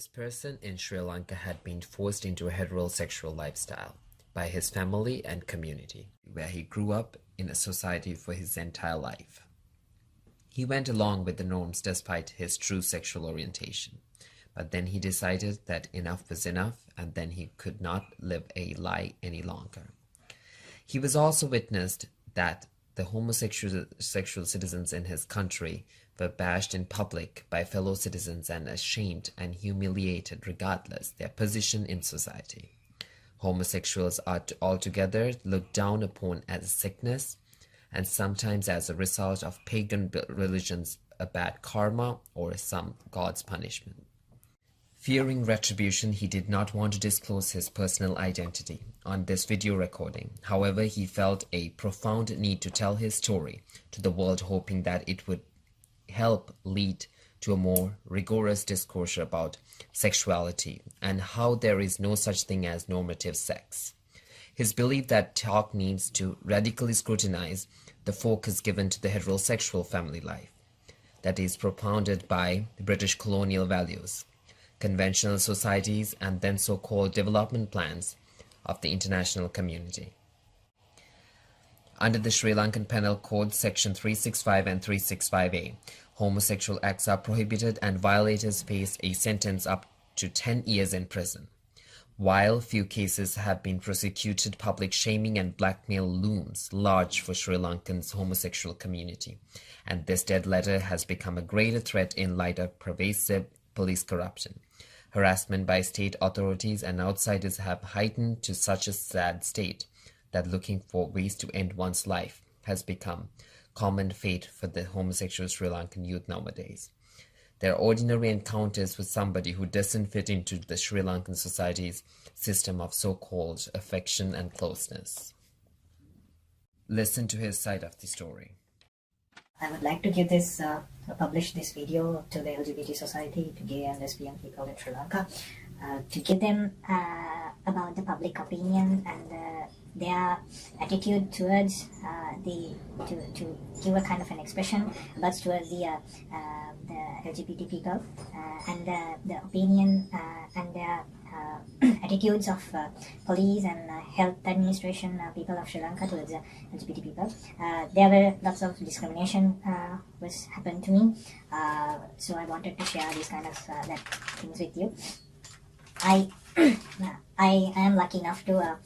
This person in Sri Lanka had been forced into a heterosexual lifestyle by his family and community, where he grew up in a society for his entire life. He went along with the norms despite his true sexual orientation, but then he decided that enough was enough and then he could not live a lie any longer. He was also witnessed that the homosexual citizens in his country were bashed in public by fellow citizens and ashamed and humiliated regardless their position in society. Homosexuals are altogether looked down upon as a sickness and sometimes as a result of pagan religions, a bad karma or some god's punishment. Fearing retribution, he did not want to disclose his personal identity on this video recording. However, he felt a profound need to tell his story to the world, hoping that it would help lead to a more rigorous discourse about sexuality and how there is no such thing as normative sex. His belief that talk needs to radically scrutinize the focus given to the heterosexual family life that is propounded by the British colonial values, conventional societies, and then so-called development plans of the international community. Under the Sri Lankan Penal Code Section 365 and 365A, homosexual acts are prohibited and violators face a sentence up to 10 years in prison. While few cases have been prosecuted, public shaming and blackmail looms large for Sri Lankan's homosexual community, and this dead letter has become a greater threat in light of pervasive police corruption. Harassment by state authorities and outsiders have heightened to such a sad state that looking for ways to end one's life has become common fate for the homosexual Sri Lankan youth nowadays. Their ordinary encounters with somebody who doesn't fit into the Sri Lankan society's system of so-called affection and closeness. Listen to his side of the story. I would like to publish this video to the LGBT society, to gay and lesbian people in Sri Lanka, to give them about the public opinion and their attitude towards to give a kind of an expression about towards the LGBT people and the opinion and their attitudes of police and health administration people of Sri Lanka towards LGBT people. There were lots of discrimination was happened to me, so I wanted to share these kind of things with you. I am lucky enough to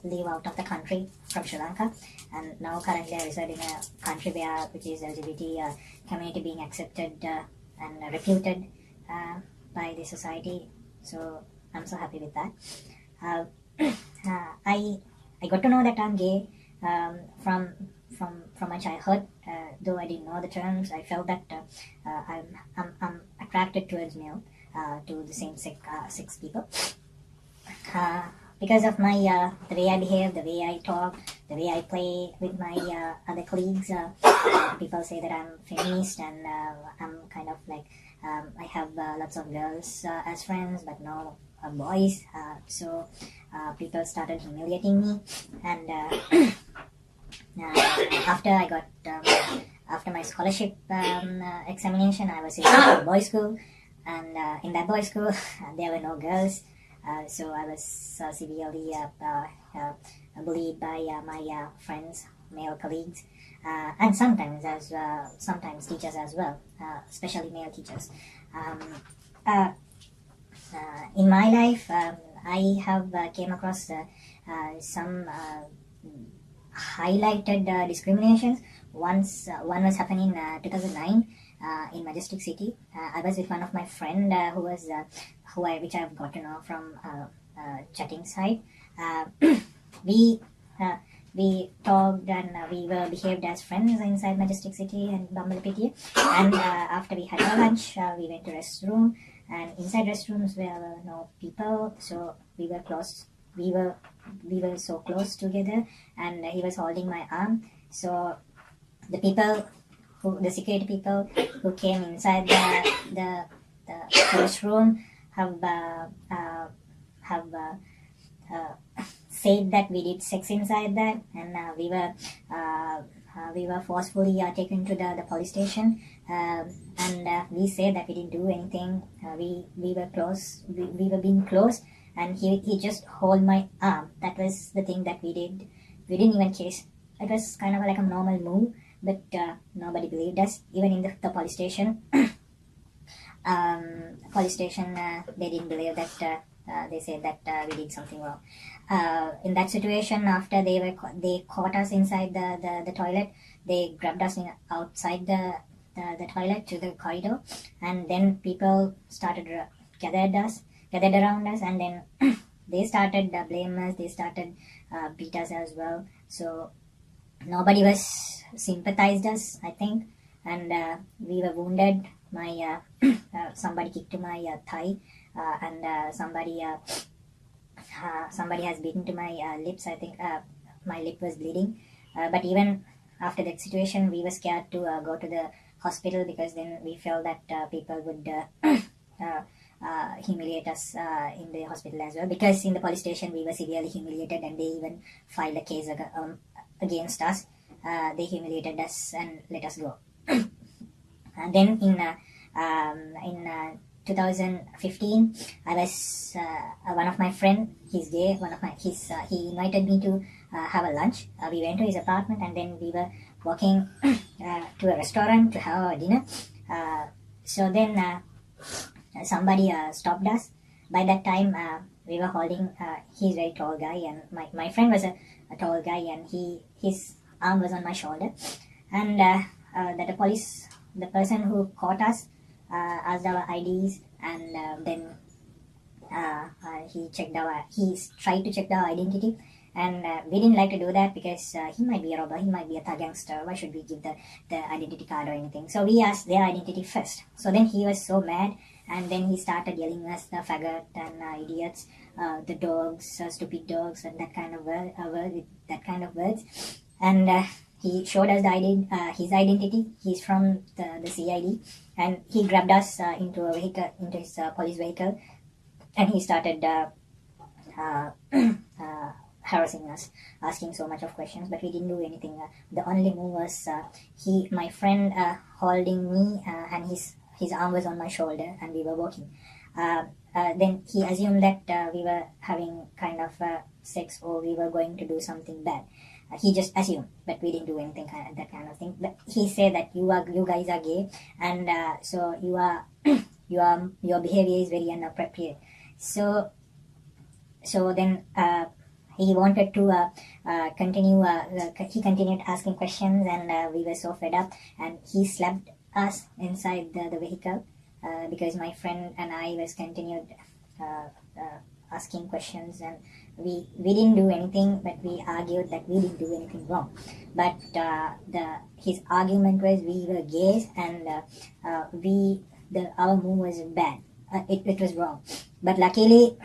live out of the country from Sri Lanka, and now currently I reside in a country which is LGBT community being accepted and reputed by the society. So I'm so happy with that. I got to know that I'm gay from my childhood. Though I didn't know the terms, I felt that I'm attracted towards male, to the same sex people. Because of my the way I behave, the way I talk, the way I play with my other colleagues, people say that I'm feminist and I'm kind of like I have lots of girls as friends, but no boys. So people started humiliating me, and after my scholarship examination, I was in a boys' school, and in that boys' school there were no girls. So I was severely bullied by my friends, male colleagues, and sometimes teachers as well, especially male teachers. In my life, I have came across some highlighted discriminations. One was happening in 2009 in Majestic City. I was with one of my friend which I have got to know from chatting site. We talked and we were behaved as friends inside Majestic City and Bumblebee. And after we had our lunch, we went to restroom, and inside restrooms there were no people, so we were close. We were so close together, and he was holding my arm. So the security people who came inside the restroom have said that we did sex inside that, and we were we were forcefully taken to the police station, and we said that we didn't do anything. We were close. We were being close, and he just hold my arm. That was the thing that we did. We didn't even kiss. It was kind of like a normal move, but nobody believed us. Even in the police station, they didn't believe that. They said that we did something wrong. In that situation, after they caught us inside the toilet, they grabbed us outside the toilet to the corridor, and then people started gathered around us, and then they started blame us. They started beat us as well. So nobody was sympathized us, I think, and we were wounded. My somebody kicked to my thigh, and somebody has beaten to my lips. I think my lip was bleeding. But even after that situation, we were scared to go to the hospital, because then we felt that people would humiliate us in the hospital as well. Because in the police station, we were severely humiliated, and they even filed a case against us. They humiliated us and let us go. And then in 2015, I was one of my friend. He's gay. He invited me to have a lunch. We went to his apartment, and then we were walking to a restaurant to have a dinner. So then somebody stopped us. By that time, we were holding. He's a very tall guy, and my friend was a tall guy, and his arm was on my shoulder, and the person who caught us asked our IDs, and then he tried to check our identity, and we didn't like to do that, because he might be a robber, he might be a thug gangster. Why should we give the identity card or anything? So we asked their identity first. So then he was so mad, and then he started yelling at us the faggot and idiots, the dogs, stupid dogs, and that kind of words. And he showed us his identity. He's from the CID, and he grabbed us into his police vehicle, and he started harassing us, asking so much of questions, but we didn't do anything. The only move was my friend holding me, and his arm was on my shoulder, and we were walking. Then he assumed that we were having kind of sex, or we were going to do something bad. He just assumed, but we didn't do anything, that kind of thing. But he said that you guys are gay, and so your behavior is very inappropriate. So then he wanted to continue. He continued asking questions, and we were so fed up, and he slapped us inside the vehicle, because my friend and I was continued asking questions, and we didn't do anything, but we argued that we didn't do anything wrong. But his argument was we were gays, and our move was bad. It was wrong. But luckily,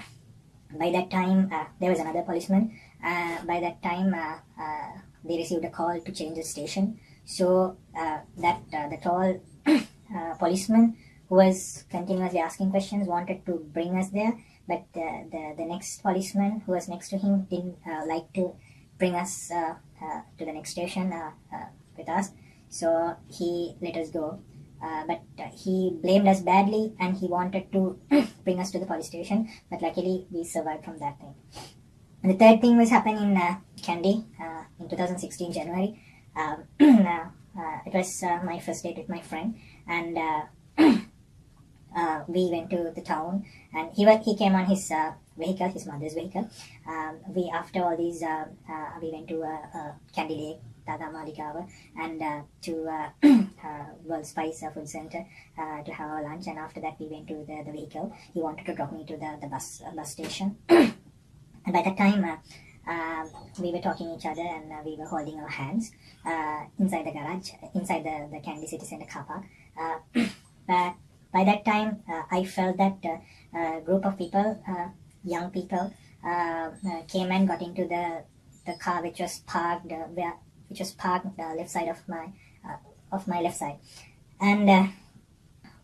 by that time, there was another policeman. By that time, they received a call to change the station. So the tall policeman who was continuously asking questions wanted to bring us there, but the next policeman who was next to him didn't like to bring us to the next station with us. So he let us go. But he blamed us badly, and he wanted to bring us to the police station, but luckily we survived from that thing. And the third thing was happened in Kandy in 2016 January. It was my first date with my friend, and we went to the town, and he came on his vehicle, his mother's vehicle. After all these, we went to Kandy Lake, Tadamalikawa, and to World Spice Food Center to have our lunch. And after that, we went to the vehicle. He wanted to drop me to the bus station. And by that time, we were talking each other, and we were holding our hands inside the garage, inside the Kandy City Center car park. But by that time, I felt that a group of people, young people, came and got into the car, which was parked left side of my left side, and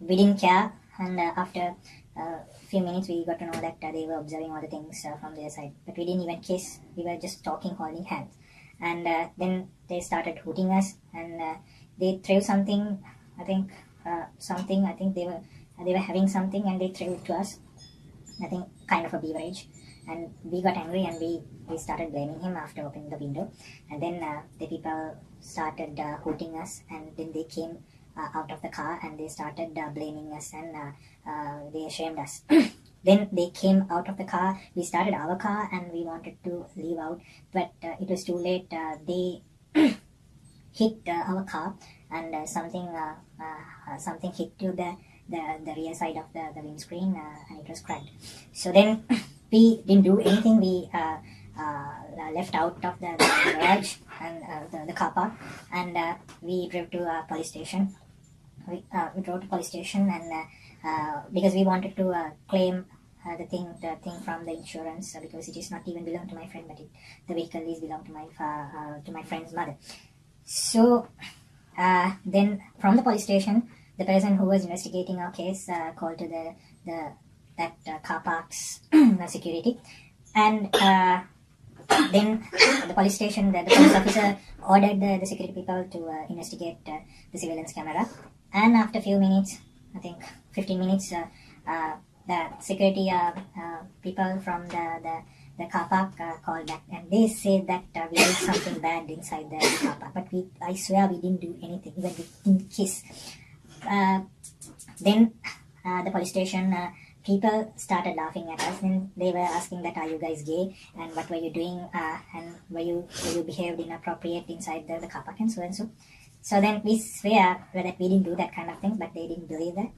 we didn't care. And after a few minutes, we got to know that they were observing all the things from their side, but we didn't even kiss. We were just talking, holding hands. and then they started hooting us, and they threw something. I think something. I think they were having something, and they threw it to us. I think kind of a beverage, and we got angry, and we started blaming him after opening the window, and then the people started hooting us, and then they came out of the car, and they started blaming us, and they ashamed us. Then they came out of the car, we started our car, and we wanted to leave out, but it was too late. They hit our car, and something hit to the rear side of the windscreen, and it was cracked. So then we didn't do anything. We left out of the garage and the car park, and we drove to a police station. We drove to police station, and because we wanted to claim the thing from the insurance, because it is not even belong to my friend, but the vehicle is belong to my friend's mother. So then from the police station, the person who was investigating our case called to that car park's security, and then the police station, the police officer ordered the security people to investigate the surveillance camera. And after a few minutes, I think 15 minutes, the security people from the car park called back, and they said that we did something bad inside the car park. But I swear we didn't do anything, even we didn't kiss. Then the police station people started laughing at us, and they were asking that, are you guys gay, and what were you doing, and were you behaved inappropriate inside the car park, and so and so. So then we swear that we didn't do that kind of thing, but they didn't believe that.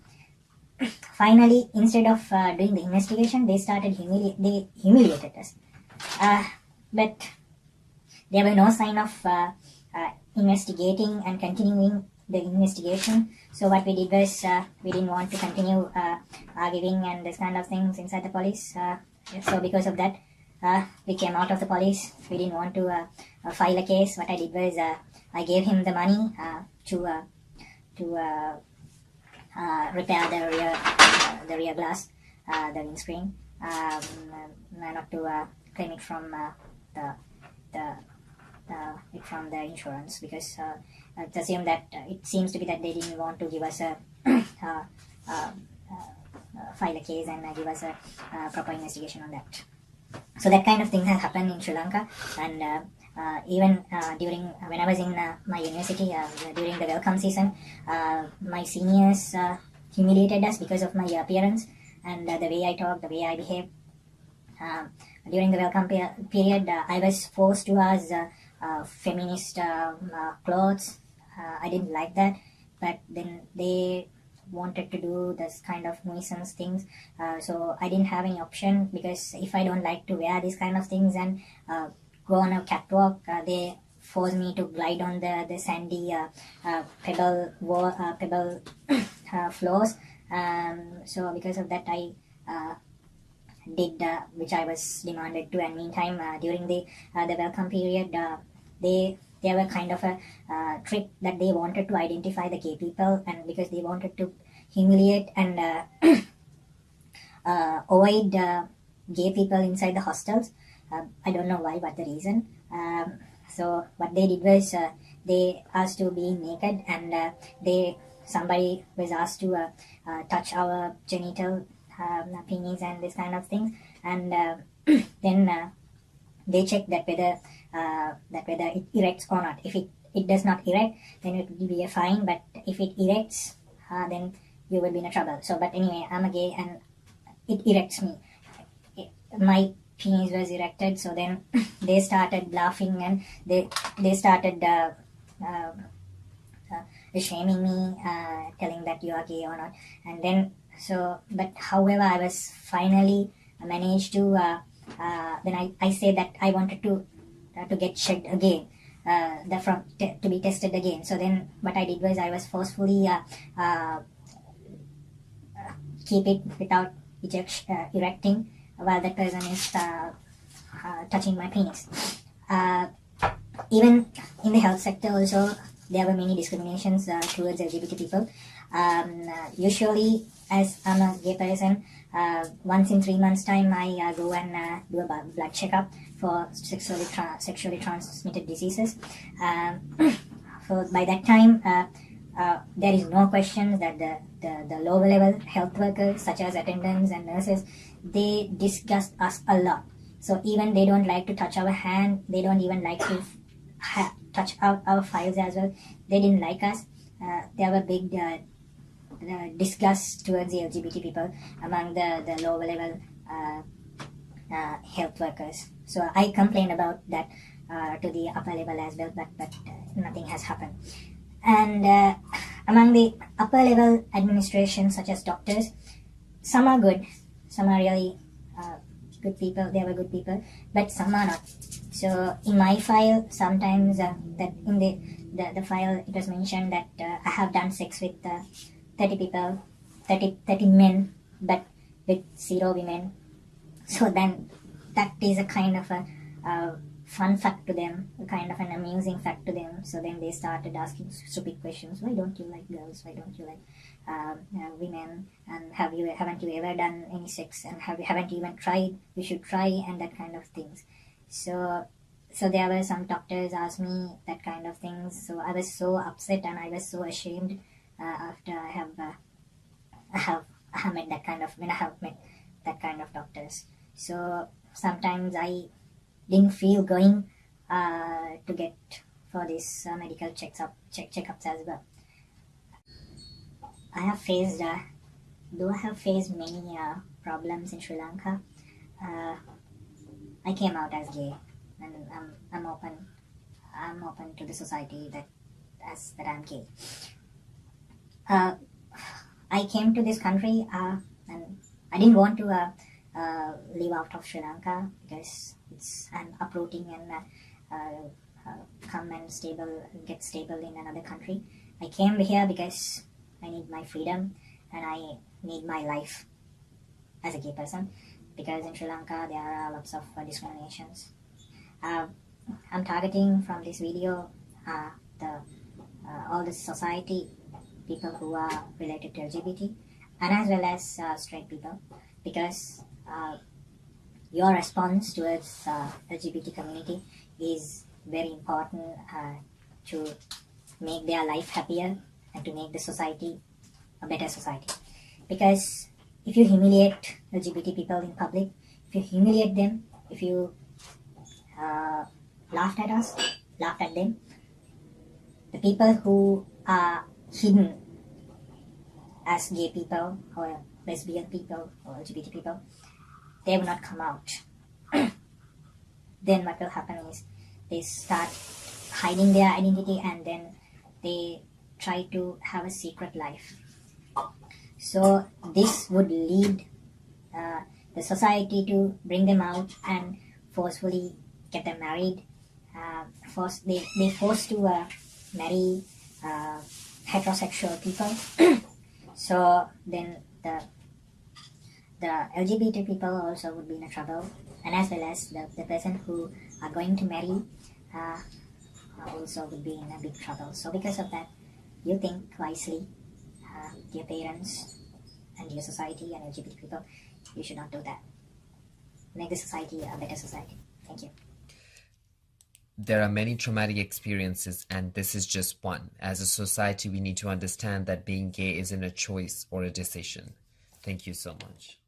Finally, instead of doing the investigation, they started they humiliated us. But there were no sign of investigating and continuing the investigation. So what we did was we didn't want to continue arguing and this kind of things inside the police. So because of that, we came out of the police. We didn't want to file a case. What I did was I gave him the money to repair the rear glass, the windscreen, not to claim it from the insurance, because it's assumed that it seems to be that they didn't want to give us a file a case and give us a proper investigation on that. So that kind of thing has happened in Sri Lanka, and even during when I was in my university, during the welcome season, my seniors humiliated us because of my appearance and the way I talk, the way I behave. During the welcome period, I was forced to ask feminist clothes. I didn't like that, but then they wanted to do this kind of nuisance things, so I didn't have any option, because if I don't like to wear these kind of things and go on a catwalk, they force me to glide on the sandy pebble floors. So because of that, I did which I was demanded to. And meantime, during the welcome period, there were kind of a trick that they wanted to identify the gay people, and because they wanted to humiliate and avoid gay people inside the hostels. I don't know why, what the reason. So what they did was they asked to be naked, and somebody was asked to touch our genital penis and this kind of things, and then they checked that whether it erects or not. If it does not erect, then it will be a fine, but if it erects, then you will be in trouble. So, but anyway, I'm a gay and it erects me. My penis was erected, so then they started laughing, and they started shaming me, telling that you are gay or not. And then but however, I was finally managed to then I said that I wanted to get checked again, to be tested again. So then what I did was I was forcefully keep it without erecting while that person is touching my penis. Even in the health sector also, there were many discriminations towards LGBT people. Usually, as I'm a gay person, once in 3 months time I go and do a blood checkup for sexually transmitted diseases. So by that time, there is no question that the lower level health workers, such as attendants and nurses, they disgust us a lot. So even they don't like to touch our hand, they don't even like to touch our files as well. They didn't like us. There were big disgust towards the LGBT people among the lower level health workers. So I complained about that to the upper level as well, but nothing has happened. And among the upper level administration, such as doctors, some are good, some are really good people, they were good people, but some are not. So in my file, sometimes that in the file, it was mentioned that I have done sex with 30 people, 30 men, but with 0 women. So then that is a kind of a fun fact to them, a kind of an amusing fact to them. So then they started asking stupid questions. Why don't you like girls? Why don't you like women? And haven't you ever done any sex? And haven't you even tried? You should try, and that kind of things. So there were some doctors asked me that kind of things. So I was so upset and I was so ashamed after I have met that kind of doctors. So sometimes I didn't feel going to get for this medical checkups as well. I have faced many problems in Sri Lanka. I came out as gay, and I'm open to the society that I'm gay. I came to this country and I didn't want to live out of Sri Lanka because it's an uprooting and come and get stable in another country. I came here because I need my freedom and I need my life as a gay person, because in Sri Lanka there are lots of discriminations. I'm targeting from this video all the society, people who are related to LGBT, and as well as straight people, because your response towards LGBT community is very important to make their life happier and to make the society a better society. Because if you humiliate LGBT people in public, if you humiliate them, if you laughed at them, the people who are hidden as gay people or lesbian people or LGBT people, they will not come out. Then what will happen is they start hiding their identity and then they try to have a secret life. So this would lead the society to bring them out and forcefully get them married. They force to marry heterosexual people. So then the LGBT people also would be in trouble, and as well as the person who are going to marry also would be in a big trouble. So because of that, you think wisely, dear parents and dear society and LGBT people, you should not do that. Make the society a better society. Thank you. There are many traumatic experiences, and this is just one. As a society, we need to understand that being gay isn't a choice or a decision. Thank you so much.